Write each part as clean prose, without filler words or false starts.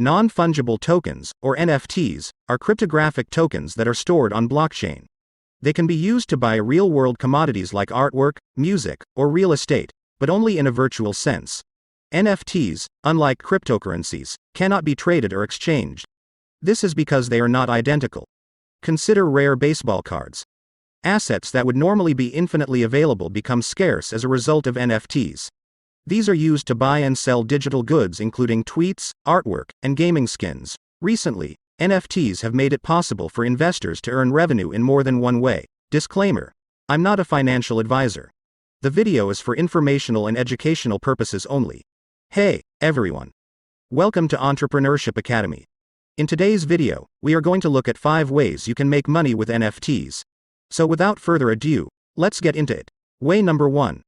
Non-fungible tokens, or NFTs, are cryptographic tokens that are stored on blockchain. They can be used to buy real-world commodities like artwork, music, or real estate, but only in a virtual sense. NFTs, unlike cryptocurrencies, cannot be traded or exchanged. This is because they are not identical. Consider rare baseball cards. Assets that would normally be infinitely available become scarce as a result of NFTs. These are used to buy and sell digital goods including tweets, artwork, and gaming skins. Recently, NFTs have made it possible for investors to earn revenue in more than one way. Disclaimer: I'm not a financial advisor. The video is for informational and educational purposes only. Hey, everyone. Welcome to Entrepreneurship Academy. In today's video, we are going to look at 5 ways you can make money with NFTs. So without further ado, let's get into it. Way number 1.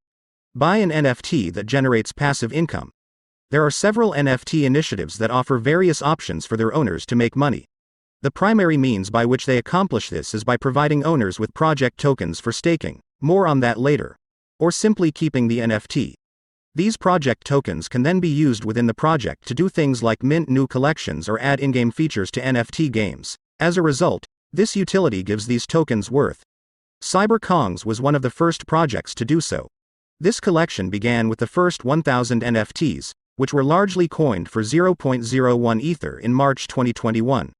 Buy an NFT that generates passive income. There are several NFT initiatives that offer various options for their owners to make money. The primary means by which they accomplish this is by providing owners with project tokens for staking, more on that later, or simply keeping the NFT. These project tokens can then be used within the project to do things like mint new collections or add in-game features to NFT games. As a result, this utility gives these tokens worth. CyberKongs was one of the first projects to do so. This collection began with the first 1,000 NFTs, which were largely coined for 0.01 Ether in March 2021.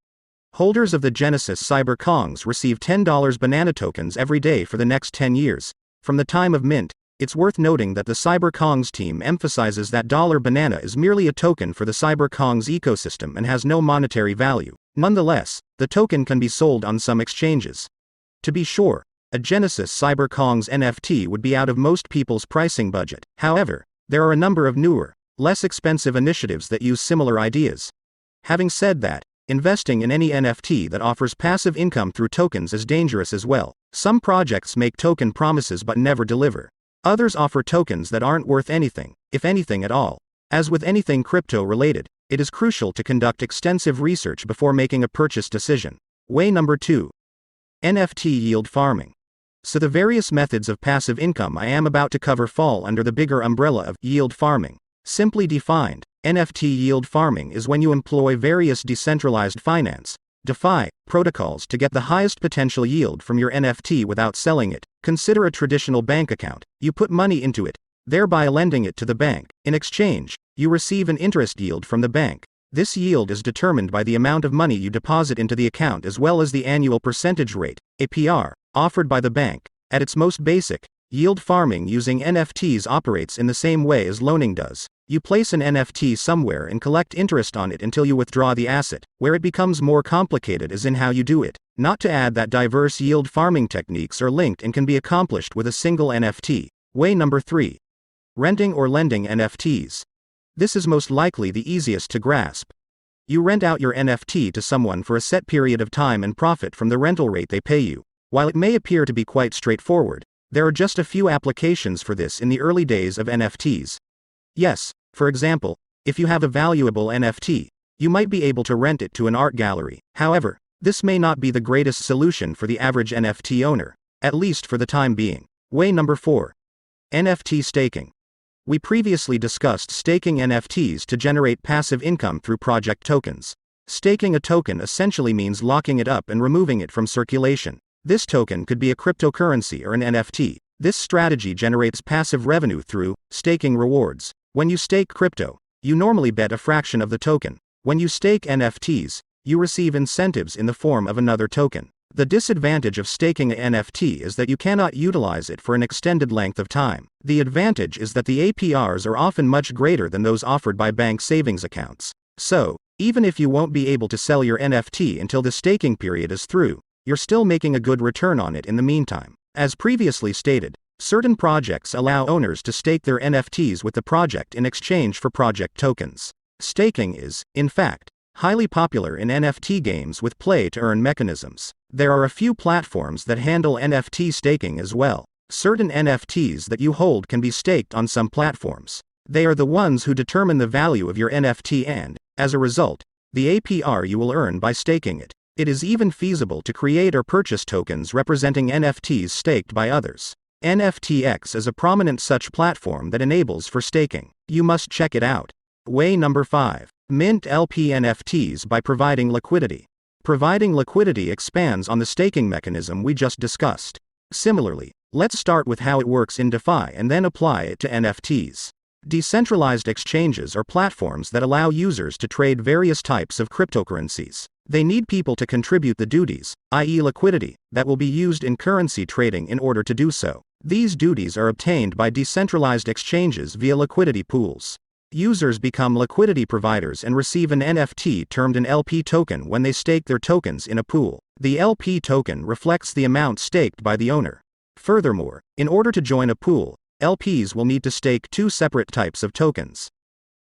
Holders of the Genesis CyberKongs receive $10 banana tokens every day for the next 10 years. From the time of mint, it's worth noting that the CyberKongs team emphasizes that $banana is merely a token for the CyberKongs ecosystem and has no monetary value. Nonetheless, the token can be sold on some exchanges. To be sure, a Genesis CyberKongs NFT would be out of most people's pricing budget. However, there are a number of newer, less expensive initiatives that use similar ideas. Having said that, investing in any NFT that offers passive income through tokens is dangerous as well. Some projects make token promises but never deliver. Others offer tokens that aren't worth anything, if anything at all. As with anything crypto-related, it is crucial to conduct extensive research before making a purchase decision. Way number 2. NFT Yield Farming. So the various methods of passive income I am about to cover fall under the bigger umbrella of yield farming. Simply defined, NFT yield farming is when you employ various decentralized finance, DeFi, protocols to get the highest potential yield from your NFT without selling it. Consider a traditional bank account. You put money into it, thereby lending it to the bank. In exchange, you receive an interest yield from the bank. This yield is determined by the amount of money you deposit into the account as well as the annual percentage rate, APR, offered by the bank. At its most basic, yield farming using NFTs operates in the same way as loaning does. You place an NFT somewhere and collect interest on it until you withdraw the asset. Where it becomes more complicated is in how you do it. Not to add that diverse yield farming techniques are linked and can be accomplished with a single NFT. Way number 3. Renting or lending NFTs. This is most likely the easiest to grasp. You rent out your NFT to someone for a set period of time and profit from the rental rate they pay you. While it may appear to be quite straightforward, there are just a few applications for this in the early days of NFTs. Yes, for example, if you have a valuable NFT, you might be able to rent it to an art gallery. However, this may not be the greatest solution for the average NFT owner, at least for the time being. Way number 4. NFT staking. We previously discussed staking NFTs to generate passive income through project tokens. Staking a token essentially means locking it up and removing it from circulation. This token could be a cryptocurrency or an NFT. This strategy generates passive revenue through staking rewards. When you stake crypto, you normally bet a fraction of the token. When you stake NFTs, you receive incentives in the form of another token. The disadvantage of staking an NFT is that you cannot utilize it for an extended length of time. The advantage is that the APRs are often much greater than those offered by bank savings accounts. So, even if you won't be able to sell your NFT until the staking period is through, you're still making a good return on it in the meantime. As previously stated, certain projects allow owners to stake their NFTs with the project in exchange for project tokens. Staking is, in fact, highly popular in NFT games with play-to-earn mechanisms. There are a few platforms that handle NFT staking as well. Certain NFTs that you hold can be staked on some platforms. They are the ones who determine the value of your NFT and, as a result, the APR you will earn by staking it. It is even feasible to create or purchase tokens representing NFTs staked by others. NFTX is a prominent such platform that enables for staking. You must check it out. Way number 5. Mint LP NFTs by providing liquidity. Providing liquidity expands on the staking mechanism we just discussed. Similarly, let's start with how it works in DeFi and then apply it to NFTs. Decentralized exchanges are platforms that allow users to trade various types of cryptocurrencies. They need people to contribute the duties, i.e., liquidity, that will be used in currency trading in order to do so. These duties are obtained by decentralized exchanges via liquidity pools. Users become liquidity providers and receive an NFT termed an LP token when they stake their tokens in a pool. The LP token reflects the amount staked by the owner. Furthermore, in order to join a pool, LPs will need to stake two separate types of tokens.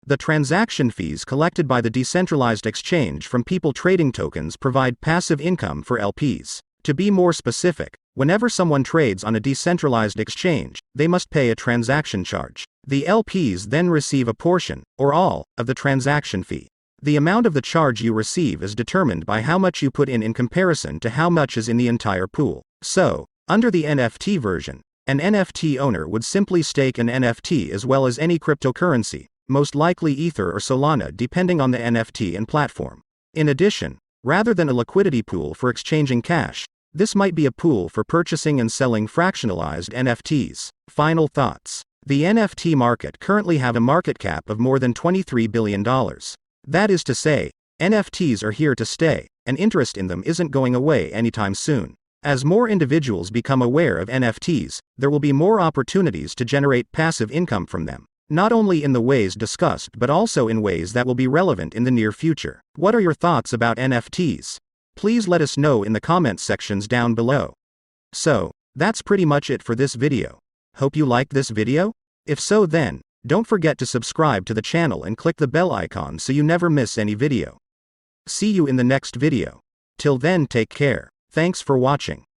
The transaction fees collected by the decentralized exchange from people trading tokens provide passive income for LPs. To be more specific, whenever someone trades on a decentralized exchange, they must pay a transaction charge. The LPs then receive a portion, or all, of the transaction fee. The amount of the charge you receive is determined by how much you put in comparison to how much is in the entire pool. So, under the NFT version, an NFT owner would simply stake an NFT as well as any cryptocurrency, most likely Ether or Solana depending on the NFT and platform. In addition, rather than a liquidity pool for exchanging cash, this might be a pool for purchasing and selling fractionalized NFTs. Final thoughts. The NFT market currently have a market cap of more than $23 billion. That is to say, NFTs are here to stay, and interest in them isn't going away anytime soon. As more individuals become aware of NFTs, there will be more opportunities to generate passive income from them. Not only in the ways discussed but also in ways that will be relevant in the near future. What are your thoughts about NFTs? Please let us know in the comments sections down below. So, that's pretty much it for this video. Hope you liked this video? If so then, don't forget to subscribe to the channel and click the bell icon so you never miss any video. See you in the next video. Till then, take care. Thanks for watching.